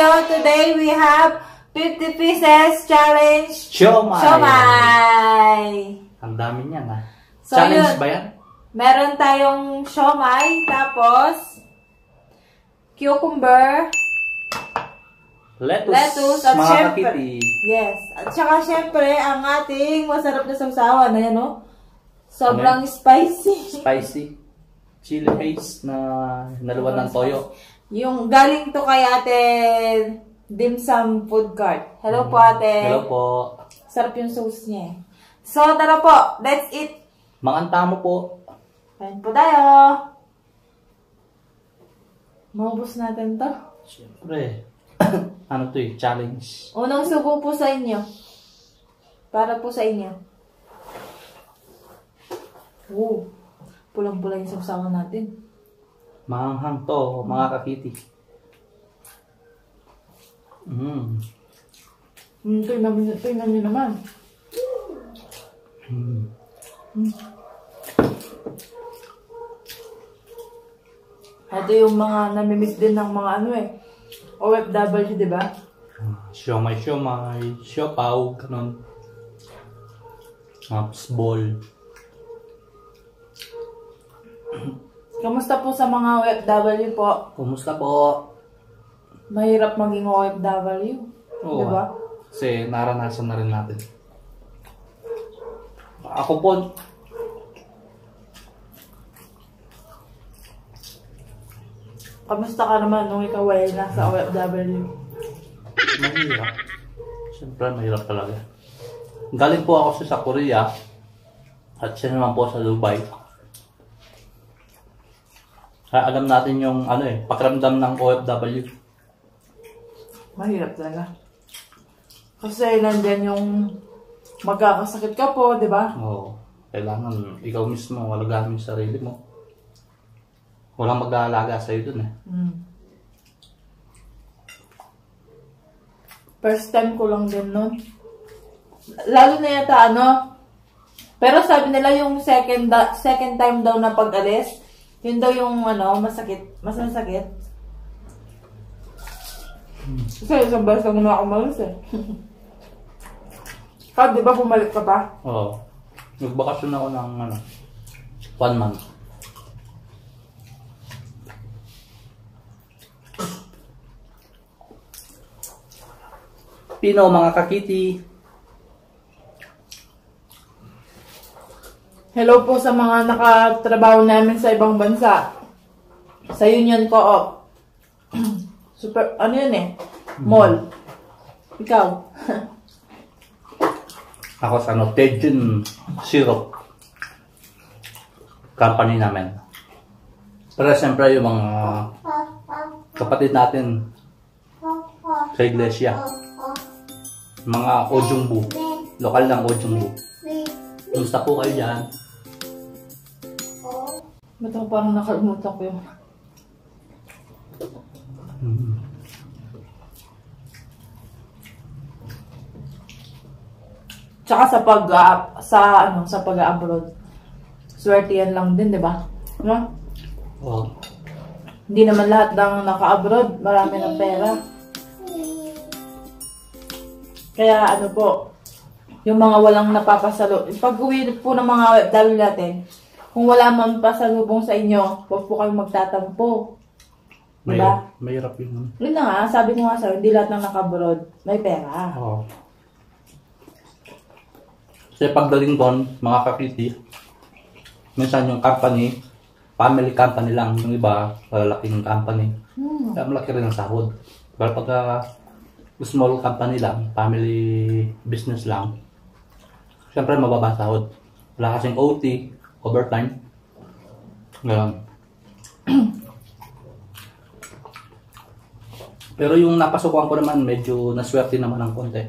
tayo. Today we have 50 pieces challenge. Siomai. Siomai. Ang dami niyan ha. So, challenge yun, ba yan? meron tayong siomai, tapos cucumber, lettuce at mga syempre, kakiti. yes. At saka syempre, ang ating masarap na sausawan. Ayan o. Sobrang spicy. Spicy. Chili paste na naluwan ng toyo. Yung galing to kay Ate Dim Sum Food Cart. Hello po, Ate. Hello po. Sarap yung sauce niya eh. So, tara po. Let's eat. Manganta mo po. Kain po tayo. Maubos natin to. Siyempre. Ano to eh? Challenge. Unang subo po sa inyo. Para po sa inyo. Oh. Pulang-pula yung sausawan natin. Mahanghang to, mga kakiti. Tingnan nyo naman. Ito yung mga namimiss din ng mga ano eh. OFW, di ba? Siomai, siopaw, ganun. Ball. Kamusta po sa mga OFW po? Kumusta po? Mahirap maging OFW. Oo, di ba? Kasi naranasan na rin natin. Ako po, Kamusta ka naman nung ikaw ay nasa OFW? mahirap. Siyempre, mahirap talaga. Galing po ako sa Korea at siya naman po sa Dubai. Kaya alam natin yung ano eh, pakiramdam ng OFW. Mahirap talaga. Kasi nandyan yung magkakasakit ka po, di ba? Oo. Kailangan ikaw mismo alagaan mo yung sarili mo. Walang mag-aalaga sa'yo dun eh. First time ko lang din nun. Lalo na yata ano. Pero sabi nila yung second time daw na pag-alis, yun daw yung ano, masakit. Mas masakit. Kasi isang beses lang naman ako malis eh. Kaya di ba bumalik ka pa? Oo. Nagbakasyon ako ng ano, 1 month. Pino mga kakiti. Hello po sa mga nakatrabaho namin sa ibang bansa. Sa Union Co-op. Super, ano yun eh? Mall. Ikaw? Ako sa ano, Tejin Syrup company namin. Pero siyempre yung mga kapatid natin sa iglesia. Mga Ojungbu. Lokal ng Ojungbu. Kumusta po kayo dyan? Ba't ako parang nakalimutan ko yun? Tsaka sa pag-abroad. Swerte yan lang din, di ba? No? Oo. Hindi naman lahat ng naka-abroad, marami ng pera. Kaya ano po, yung mga walang napapasalo, pag-uwi po ng mga dalo natin, kung wala man pasalubong sa inyo, huwag po kayong magtatampo. Diba? Mahirap yun. Yun na nga, sabi ko nga sa'yo, hindi lahat ng naka-abroad may pera. Oo. Kasi pagdating doon, mga kakiti, minsan yung company, family company lang. Yung iba, malalaking company. Kaya malaki rin ang sahod. Pero pagka small company lang, family business lang, siyempre mababa sahod. Wala kasing OT, overtime. Ngayon. Pero yung napasukan ko naman, medyo naswerte naman ng konti.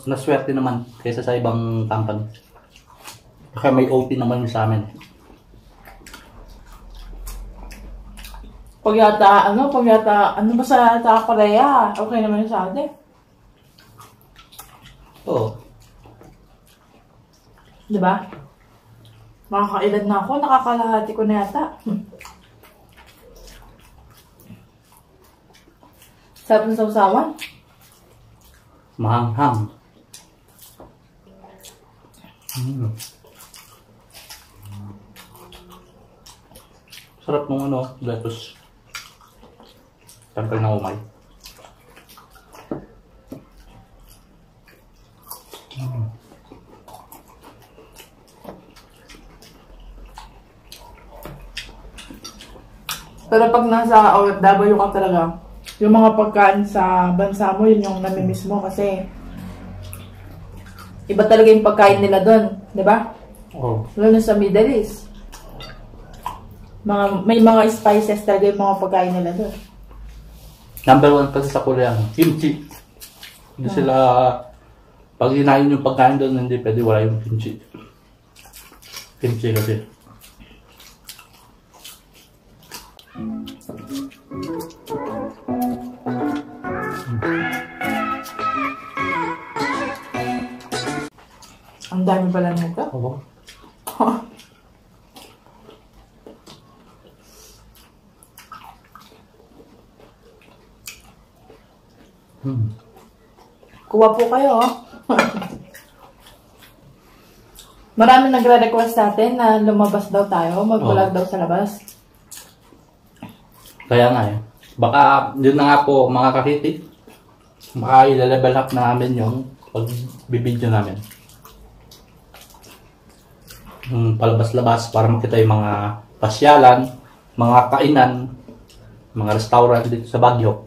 Naswerte naman kaysa sa ibang company. Kaya may OT naman sa amin. Pag yata, ano ba sa Korea? Okay naman yung sa atin. Oo. Diba? Makakailad na ako, nakakalahati ko na yata. Sarap ng sausawan. Mahanghang. Sarap nung lettuce. Siyempre na umay. Pero pag nasa OFW ka talaga, yung mga pagkain sa bansa mo, yun yung namimiss mo kasi iba talaga yung pagkain nila doon, di ba? Oh. Lalo na sa Middle East. May mga spices talaga yung mga pagkain nila doon. Number 1 kasi sa Korea, kimchi. Hindi sila, pag hinayin yung pagkain doon, hindi pwede wala yung kimchi. Kimchi kasi. Ang dami pala nito. Oo. Kuha po kayo. Marami nagre-request sa atin na lumabas daw tayo, mag-vlog daw sa labas. Kaya nga eh. Baka, yun na nga po mga kakiti. Baka i-level up na namin yung pag-bibidyo namin. Palabas-labas para makita yung mga pasyalan, mga kainan, mga restaurant dito sa Baguio.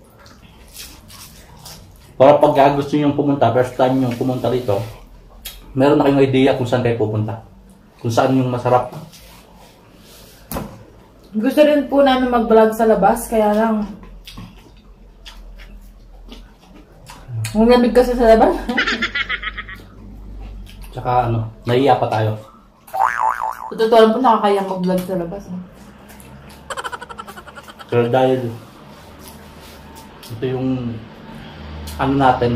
Para pag gusto nyo pumunta, first time nyo pumunta dito, meron na kayong idea kung saan kayo pupunta. Kung saan yung masarap. Gusto rin po namin mag-vlog sa labas, kaya lang ang lamig kasi sa labas. Tsaka nahiya pa tayo. Sa totoo lang po, nakakaya mag-vlog sa labas. Pero dahil ito yung natin,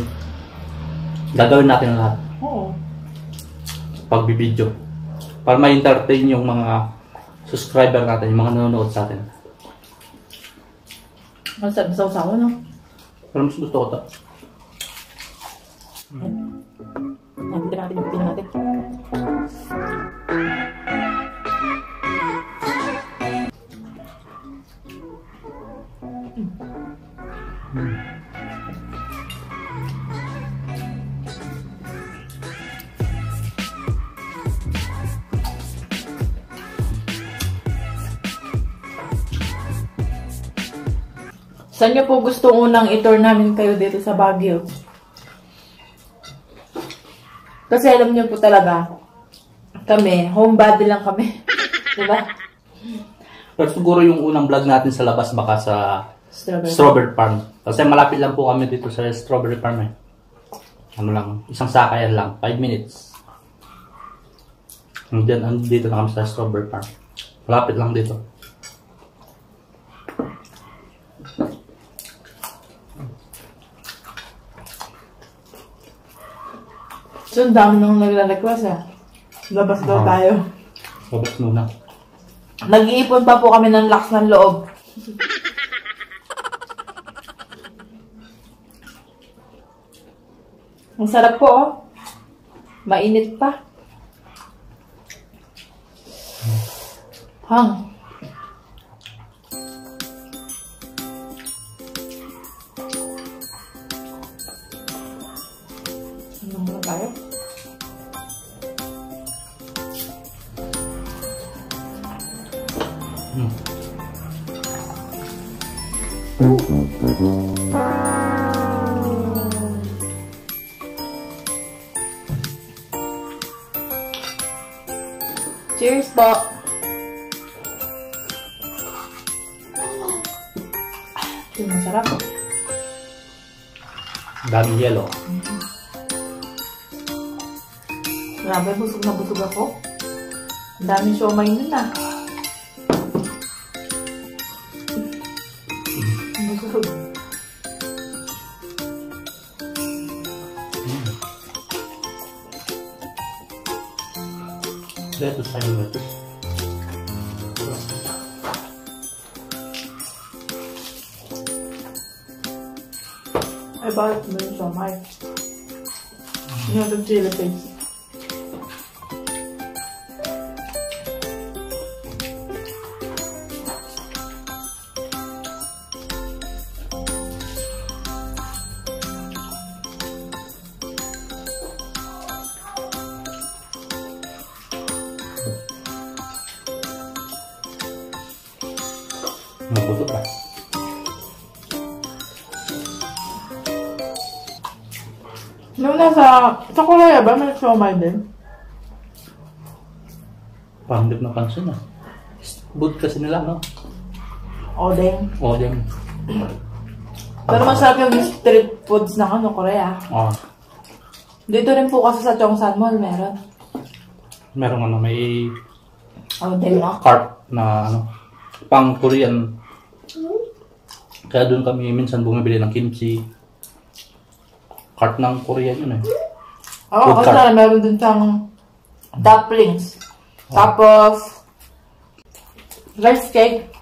gagawin natin lahat. Oo. Pagbibidyo. Para ma-entertain yung mga subscriber natin, yung mga nanonood sa atin. Ang sarap sa usawa, no? Pero mas gusto ko ito. Nandito natin yung pipino natin. Saan niyo po gusto unang i-tour namin kayo dito sa Baguio? Kasi alam niyo po talaga, kami, homebody lang kami. Diba? Pero siguro yung unang vlog natin sa labas baka sa Strawberry Farm. Kasi malapit lang po kami dito sa Strawberry Farm eh. Isang sakayan lang, 5 minutes. Dito na kami sa Strawberry Farm. Malapit lang dito. So, ang dami nung nagre-request eh. Labas daw tayo. Labas muna. Nag-iipon pa po kami ng lakas ng loob. Ang sarap po, oh. Mainit pa. Hang. Ano muna tayo? Cheers po! Ito masarap. Daming yellow. Grabe, busog na busog ako. Ang daming siomay nun ah. Busog. Lettuce tayo, lettuce. Ay, bakit mo yung siomay? Yung sa chili paste. Nabuto pa. Nung sa Korea ba, may siomay din? Parang hindi ko napansin ah. Food kasi nila, no? Odeng. O, din. Pero masarap yung street foods ng Korea. Oh, Dito rin po kasi sa Chongsan Mall meron. meron ano, may Odeng, no? cart na ano, pang Korean. Kaya doon kami minsan bumibili ng kimchi. Cart ng Korean yun eh. Oo, Food kasi cart. meron din siyang dumplings. Tapos, rice cake.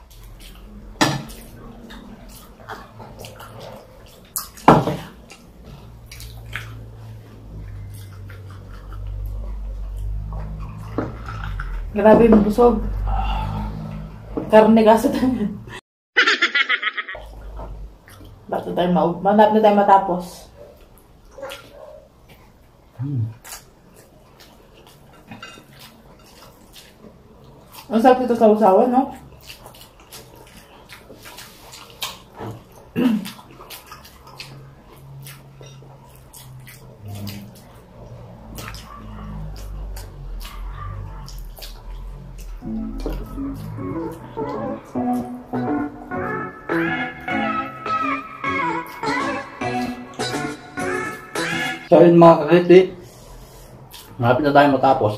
Grabe yung busog. Karne kasi tayo. Manap na tayo matapos. Ang sarap ito sa usawan, no? So yun mga kakiti, malapit na tayo matapos.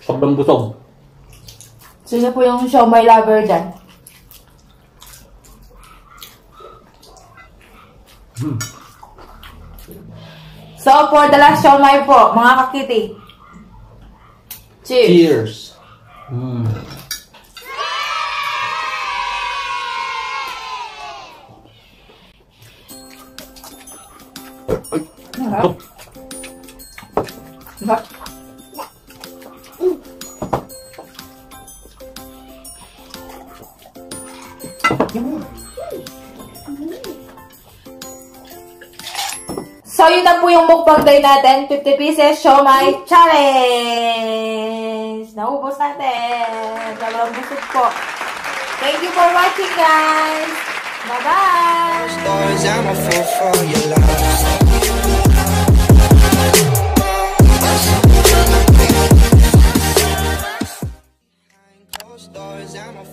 Sobrang busog. Sino po yung siomay lover dyan? So, for the last siomay po, mga kakiti. Cheers! Cheers! Sarap. Sarap. So, yun na po yung mukbang day natin. 50 pieces siomai challenge! Naubos natin. Sobrang busog po. Thank you for watching, guys! Bye-bye! Stars, I'm a fool for your love. Stars, I'm a